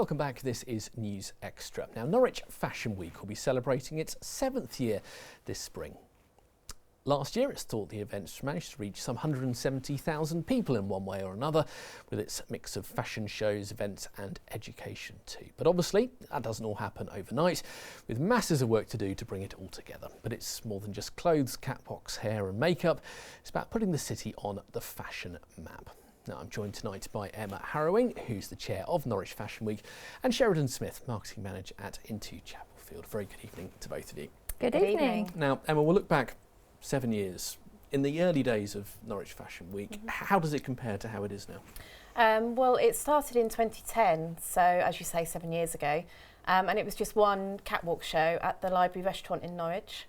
Welcome back. This is News Extra. Now, Norwich Fashion Week will be celebrating its 7th year this spring. Last year, it's thought the events managed to reach some 170,000 people in one way or another, with its mix of fashion shows, events and education too. But obviously, that doesn't all happen overnight, with masses of work to do to bring it all together. But it's more than just clothes, catwalks, hair and makeup. It's about putting the city on the fashion map. Now, I'm joined tonight by Emma Harrowing, who's the chair of Norwich Fashion Week, and Sheridan Smith, marketing manager at Into Chapelfield. Very good evening to both of you. Good evening. Now, Emma, we'll look back 7 years. In the early days of Norwich Fashion Week, how does it compare to how it is now? Well, it started in 2010, so as you say, 7 years ago, and it was just one catwalk show at the Library Restaurant in Norwich.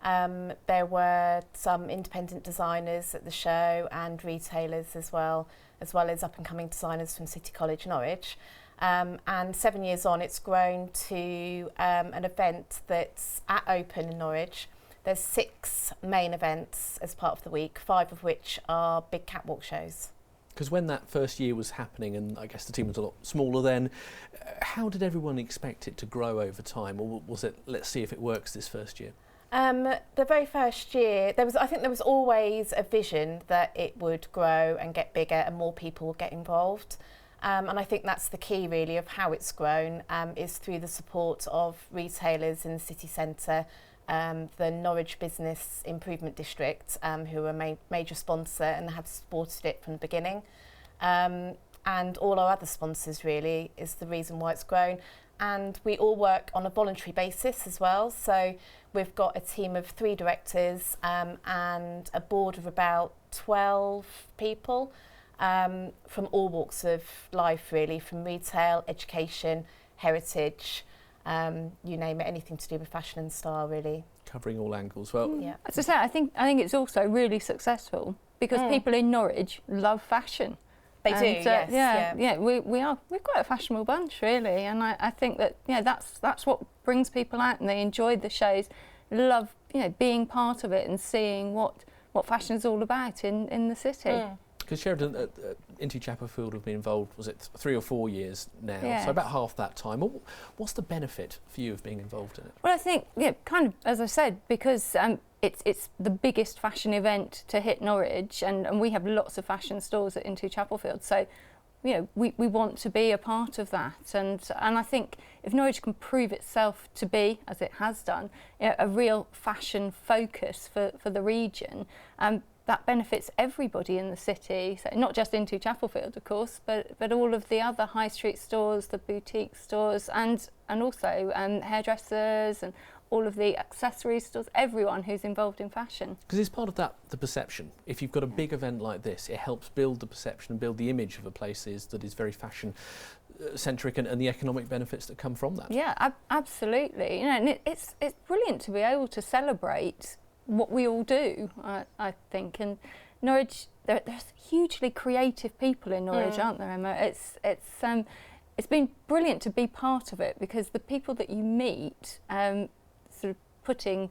There were some independent designers at the show and retailers as well as up-and-coming designers from City College Norwich. And 7 years on, it's grown to an event that's at Open in Norwich. There's 6 main events as part of the week, 5 of which are big catwalk shows. Because when that first year was happening, and I guess the team was a lot smaller then, how did everyone expect it to grow over time? Or was it, let's see if it works this first year? The very first year, I think there was always a vision that it would grow and get bigger and more people would get involved. And I think that's the key really of how it's grown, is through the support of retailers in the city centre, the Norwich Business Improvement District, who are a major sponsor and have supported it from the beginning. And all our other sponsors really is the reason why it's grown. And we all work on a voluntary basis as well. So we've got a team of 3 directors and a board of about 12 people from all walks of life really, from retail, education, heritage, you name it, anything to do with fashion and style really. Covering all angles. Well, yeah. As I say, I think it's also really successful because people in Norwich love fashion. They do, yes. We're quite a fashionable bunch, really, and I think that that's what brings people out, and they enjoy the shows, love being part of it and seeing what fashion is all about in the city. Because Sheridan, Into Chapelfield have been involved, was it 3 or 4 years now? Yeah. So about half that time. What's the benefit for you of being involved in it? Well, I think, kind of, as I said, because it's the biggest fashion event to hit Norwich, and we have lots of fashion stores at Into Chapelfield. So, we want to be a part of that. And I think if Norwich can prove itself to be, as it has done, a real fashion focus for the region, that benefits everybody in the city, so not just Into Chapelfield, of course, but all of the other high street stores, the boutique stores, and also hairdressers and all of the accessory stores, everyone who's involved in fashion. Because it's part of that, the perception. If you've got a big event like this, it helps build the perception and build the image of a place that is very fashion centric and the economic benefits that come from that. Yeah, absolutely. And it's brilliant to be able to celebrate what we all do, I think. And Norwich, there's hugely creative people in Norwich, aren't there, Emma? It's been brilliant to be part of it because the people that you meet, sort of putting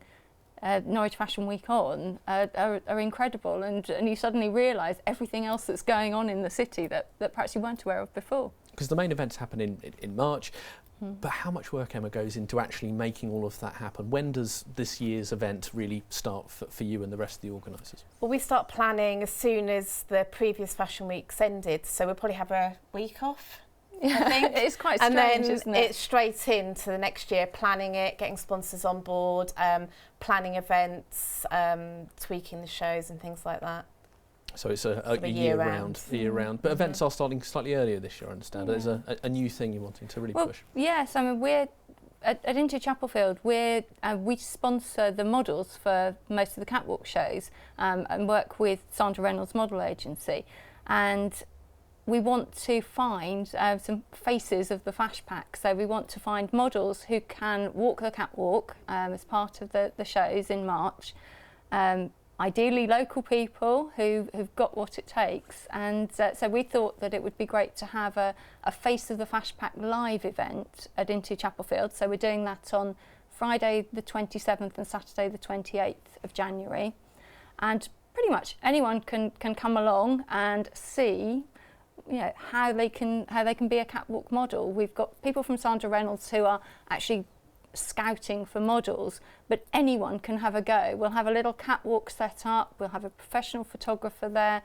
Norwich Fashion Week on, are incredible, and you suddenly realise everything else that's going on in the city that perhaps you weren't aware of before. Because the main events happen in March. But how much work, Emma, goes into actually making all of that happen? When does this year's event really start for you and the rest of the organisers? Well, we start planning as soon as the previous Fashion Week's ended, so we'll probably have a week off, I think. It's quite strange, and then isn't it? It's straight into the next year, planning it, getting sponsors on board, planning events, tweaking the shows and things like that. So it's a year round. But events are starting slightly earlier this year, I understand. There's a new thing you're wanting to really push. Yes, I mean, we're at Into Chapelfield, we sponsor the models for most of the catwalk shows and work with Sandra Reynolds Model Agency. And we want to find some faces of the Fash Pack. So we want to find models who can walk the catwalk as part of the shows in March. Ideally local people who've got what it takes, and so we thought that it would be great to have a Face of the Fash Pack live event at Into Chapelfield. So we're doing that on Friday the 27th and Saturday the 28th of January, and pretty much anyone can come along and see how they can be a catwalk model. We've got people from Sandra Reynolds who are actually scouting for models, but anyone can have a go. We'll have a little catwalk set up, we'll have a professional photographer there.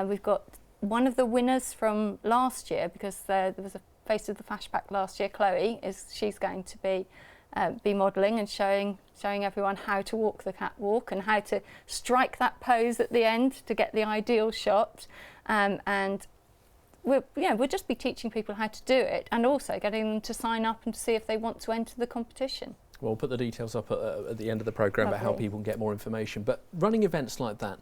We've got one of the winners from last year, because there was a Face of the Flashback last year, Chloe, she's going to be modelling and showing everyone how to walk the catwalk and how to strike that pose at the end to get the ideal shot. And we'll just be teaching people how to do it, and also getting them to sign up and to see if they want to enter the competition. Well, we'll put the details up at the end of the programme about how people can get more information. But running events like that,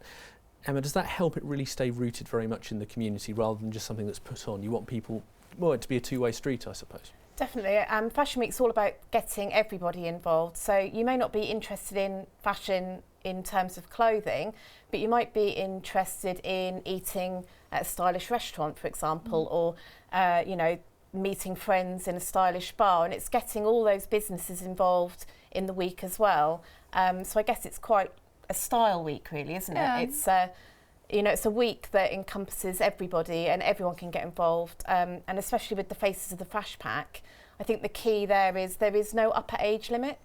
Emma, does that help it really stay rooted very much in the community rather than just something that's put on? You want people, it to be a two-way street, I suppose. Definitely. Fashion Week's all about getting everybody involved. So you may not be interested in fashion in terms of clothing, but you might be interested in eating at a stylish restaurant, for example, or meeting friends in a stylish bar, and it's getting all those businesses involved in the week as well. So I guess it's quite a style week, really, isn't it? It's it's a week that encompasses everybody and everyone can get involved, and especially with the Faces of the Flashback, I think the key there is no upper age limit.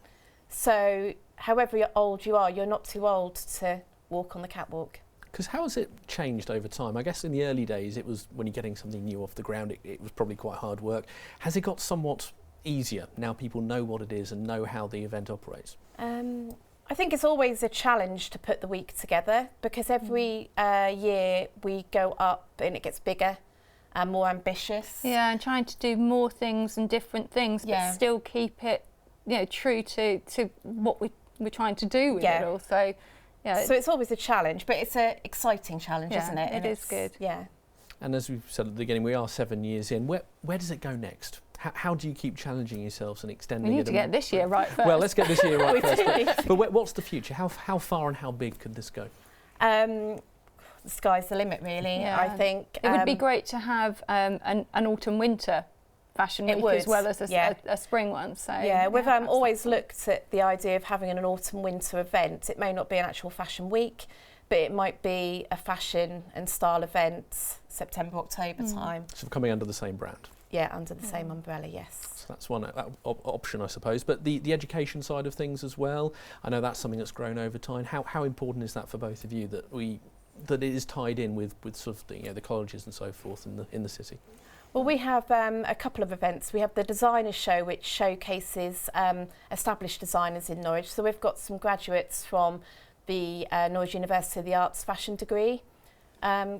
So however old you are, you're not too old to walk on the catwalk. Because how has it changed over time? I guess in the early days, it was when you're getting something new off the ground, it was probably quite hard work. Has it got somewhat easier now people know what it is and know how the event operates? I think it's always a challenge to put the week together, because every year we go up and it gets bigger and more ambitious. Yeah, and trying to do more things and different things, but still keep it true to what we're trying to do with it all. So it's always a challenge, but it's an exciting challenge, isn't it? It is good. Yeah. And as we've said at the beginning, we are 7 years in. Where does it go next? How do you keep challenging yourselves and extending it? We need to get this year right first. Well, let's get this year right first. But what's the future? How far and how big could this go? The sky's the limit, really. Yeah. I think it would be great to have an autumn-winter fashion week as well as a spring one. So we've always looked at the idea of having an autumn-winter event. It may not be an actual fashion week, but it might be a fashion and style event, September, October time. So coming under the same brand? Yeah, under the same umbrella, yes. So that's one option, I suppose. But the education side of things as well, I know that's something that's grown over time. How important is that for both of you that it is tied in with sort of the colleges and so forth in the city? Well, we have a couple of events. We have the Designers Show, which showcases established designers in Norwich. So we've got some graduates from the Norwich University of the Arts fashion degree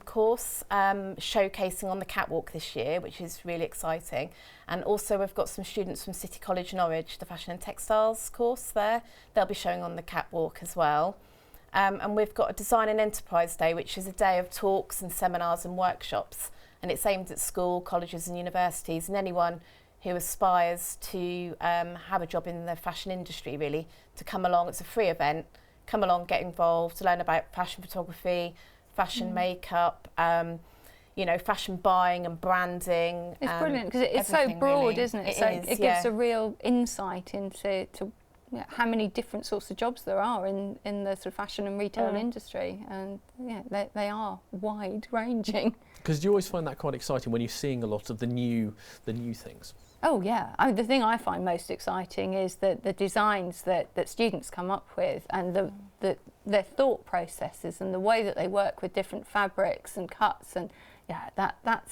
course showcasing on the catwalk this year, which is really exciting. And also we've got some students from City College Norwich, the Fashion and Textiles course there. They'll be showing on the catwalk as well. And we've got a Design and Enterprise Day, which is a day of talks and seminars and workshops. And it's aimed at school, colleges and universities and anyone who aspires to have a job in the fashion industry, really, to come along. It's a free event. Come along, get involved, learn about fashion photography, fashion makeup, fashion buying and branding. It's brilliant because it's so broad, really. isn't it? It gives a real insight into how many different sorts of jobs there are in the sort of fashion and retail industry, and they are wide ranging. Because do you always find that quite exciting when you're seeing a lot of the new things? Oh yeah, the thing I find most exciting is the designs that students come up with, and their thought processes and the way that they work with different fabrics and cuts, and that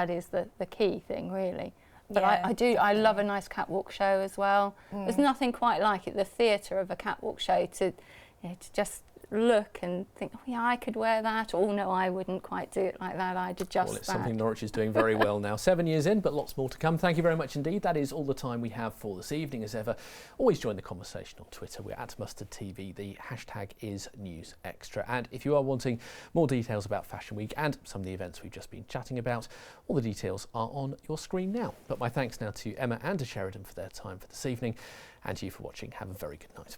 is the key thing, really. But I love a nice catwalk show as well. There's nothing quite like it, the theatre of a catwalk show, to just look and think, oh yeah, I could wear that. Oh no, I wouldn't quite do it like that. I'd adjust Well, it's that. something Norwich is doing very well now. 7 years in, but lots more to come. Thank you very much indeed. That is all the time we have for this evening. As ever, always join the conversation on Twitter. We're at Mustard TV. The hashtag is NewsExtra. And if you are wanting more details about Fashion Week and some of the events we've just been chatting about, all the details are on your screen now. But my thanks now to Emma and to Sheridan for their time for this evening, and to you for watching. Have a very good night.